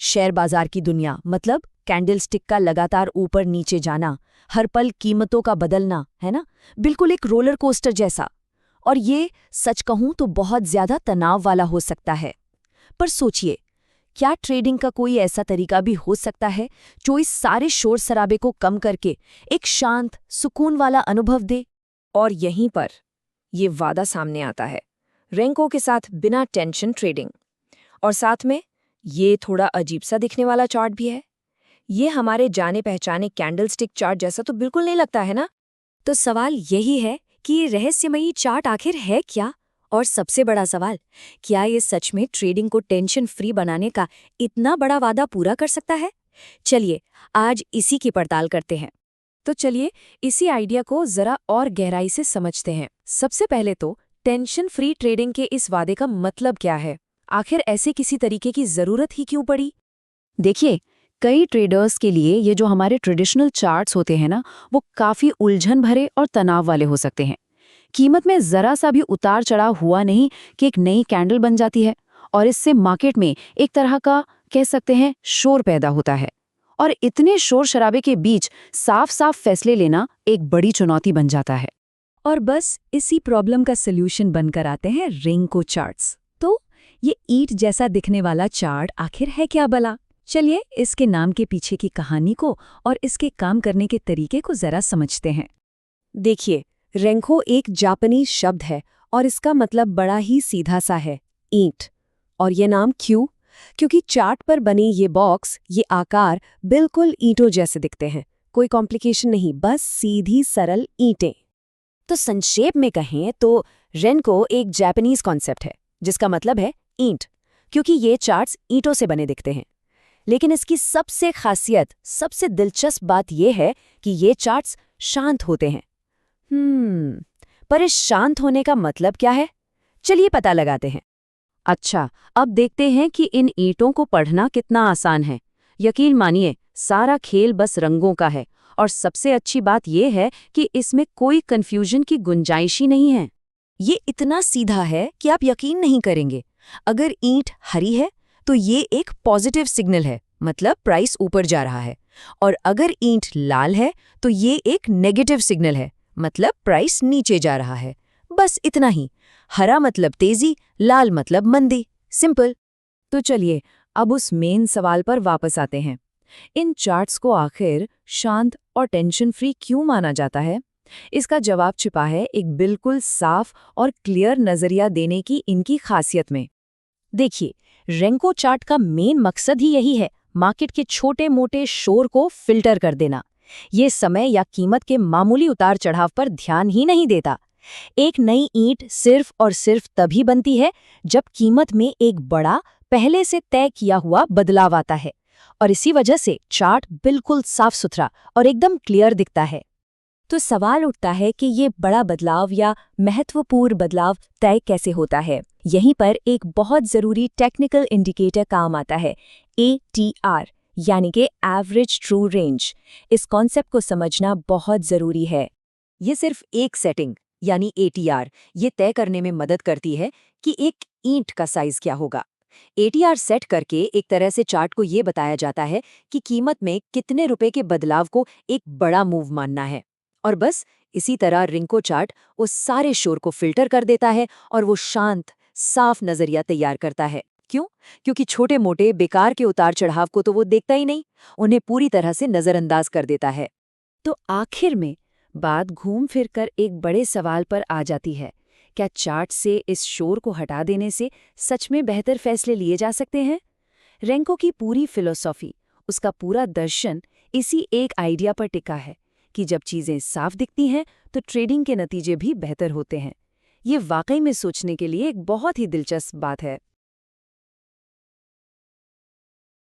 Share बाजार की दुनिया मतलब कैंडलस्टिक का लगातार ऊपर नीचे जाना, हर पल कीमतों का बदलना, है ना? बिल्कुल एक रोलर कोस्टर जैसा। और ये सच कहूं तो बहुत ज्यादा तनाव वाला हो सकता है। पर सोचिए, क्या ट्रेडिंग का कोई ऐसा तरीका भी हो सकता है जो इस सारे शोर शराबे को कम करके एक शांत, सुकून वाला अनुभव दे? और यहीं पर ये वादा सामने आता है, रेंको के साथ बिना टेंशन ट्रेडिंग। और साथ में ये थोड़ा अजीब सा दिखने वाला चार्ट भी है। ये हमारे जाने पहचाने कैंडलस्टिक चार्ट जैसा तो बिल्कुल नहीं लगता है ना? तो सवाल यही है कि ये रहस्यमयी चार्ट आखिर है क्या? और सबसे बड़ा सवाल, क्या ये सच में ट्रेडिंग को टेंशन फ्री बनाने का इतना बड़ा वादा पूरा कर सकता है? चलिए आज इसी की पड़ताल करते हैं। तो चलिए इसी आइडिया को जरा और गहराई से समझते हैं। सबसे पहले तो टेंशन फ्री ट्रेडिंग के इस वादे का मतलब क्या है? आखिर ऐसे किसी तरीके की जरूरत ही क्यों पड़ी? देखिए, कई ट्रेडर्स के लिए ये जो हमारे ट्रेडिशनल चार्ट्स होते हैं ना, वो काफ़ी उलझन भरे और तनाव वाले हो सकते हैं। कीमत में ज़रा सा भी उतार चढ़ाव हुआ नहीं कि एक नई कैंडल बन जाती है, और इससे मार्केट में एक तरह का कह सकते हैं शोर पैदा होता है। और इतने शोर शराबे के बीच साफ साफ फैसले लेना एक बड़ी चुनौती बन जाता है। और बस इसी प्रॉब्लम का सल्यूशन बनकर आते हैं रेंको चार्ट्स। तो ये ईंट जैसा दिखने वाला चार्ट आखिर है क्या भला? चलिए इसके नाम के पीछे की कहानी को और इसके काम करने के तरीके को जरा समझते हैं। देखिए, रेंको एक जापानीज शब्द है और इसका मतलब बड़ा ही सीधा सा है, ईंट। और ये नाम क्यों? क्योंकि चार्ट पर बने ये बॉक्स, ये आकार बिल्कुल ईंटों जैसे दिखते हैं। कोई कॉम्प्लिकेशन नहीं, बस सीधी सरल ईंटें। तो संक्षेप में कहें तो रेंको एक जापानीज कॉन्सेप्ट है जिसका मतलब है ईंट, क्योंकि ये चार्ट्स ईंटों से बने दिखते हैं। लेकिन इसकी सबसे खासियत, सबसे दिलचस्प बात यह है कि ये चार्ट्स शांत होते हैं। पर इस शांत होने का मतलब क्या है? चलिए पता लगाते हैं। अच्छा, अब देखते हैं कि इन ईंटों को पढ़ना कितना आसान है। यकीन मानिए, सारा खेल बस रंगों का है, और सबसे अच्छी बात यह है कि इसमें कोई कंफ्यूजन की गुंजाइश ही नहीं है। ये इतना सीधा है कि आप यकीन नहीं करेंगे। अगर ईंट हरी है तो ये एक पॉजिटिव सिग्नल है, मतलब प्राइस ऊपर जा रहा है। और अगर ईंट लाल है तो ये एक नेगेटिव सिग्नल है, मतलब प्राइस नीचे जा रहा है। बस इतना ही। हरा मतलब तेजी, लाल मतलब मंदी। सिंपल। तो चलिए अब उस मेन सवाल पर वापस आते हैं। इन चार्ट्स को आखिर शांत और टेंशन फ्री क्यों माना जाता है? इसका जवाब छिपा है एक बिल्कुल साफ और क्लियर नजरिया देने की इनकी खासियत में। देखिए, रेंको चार्ट का मेन मकसद ही यही है, मार्केट के छोटे मोटे शोर को फिल्टर कर देना। ये समय या कीमत के मामूली उतार चढ़ाव पर ध्यान ही नहीं देता। एक नई ईंट सिर्फ और सिर्फ तभी बनती है जब कीमत में एक बड़ा, पहले से तय किया हुआ बदलाव आता है। और इसी वजह से चार्ट बिल्कुल साफ सुथरा और एकदम क्लियर दिखता है। तो सवाल उठता है कि ये बड़ा बदलाव या महत्वपूर्ण बदलाव तय कैसे होता है? यहीं पर एक बहुत ज़रूरी टेक्निकल इंडिकेटर काम आता है, ATR, यानी कि एवरेज ट्रू रेंज। इस कॉन्सेप्ट को समझना बहुत ज़रूरी है। ये सिर्फ एक सेटिंग यानी ATR ये तय करने में मदद करती है कि एक ईंट का साइज क्या होगा। ATR सेट करके एक तरह से चार्ट को ये बताया जाता है कि कीमत में कितने रुपए के बदलाव को एक बड़ा मूव मानना है। और बस इसी तरह रेंको चार्ट उस सारे शोर को फिल्टर कर देता है और वो शांत, साफ नजरिया तैयार करता है। क्यों? क्योंकि छोटे मोटे बेकार के उतार चढ़ाव को तो वो देखता ही नहीं, उन्हें पूरी तरह से नजरअंदाज कर देता है। तो आखिर में बात घूम फिर कर एक बड़े सवाल पर आ जाती है, क्या चार्ट से इस शोर को हटा देने से सच में बेहतर फैसले लिए जा सकते हैं? रेंको की पूरी फिलॉसफी, उसका पूरा दर्शन इसी एक आइडिया पर टिका है कि जब चीजें साफ दिखती हैं तो ट्रेडिंग के नतीजे भी बेहतर होते हैं। ये वाकई में सोचने के लिए एक बहुत ही दिलचस्प बात है।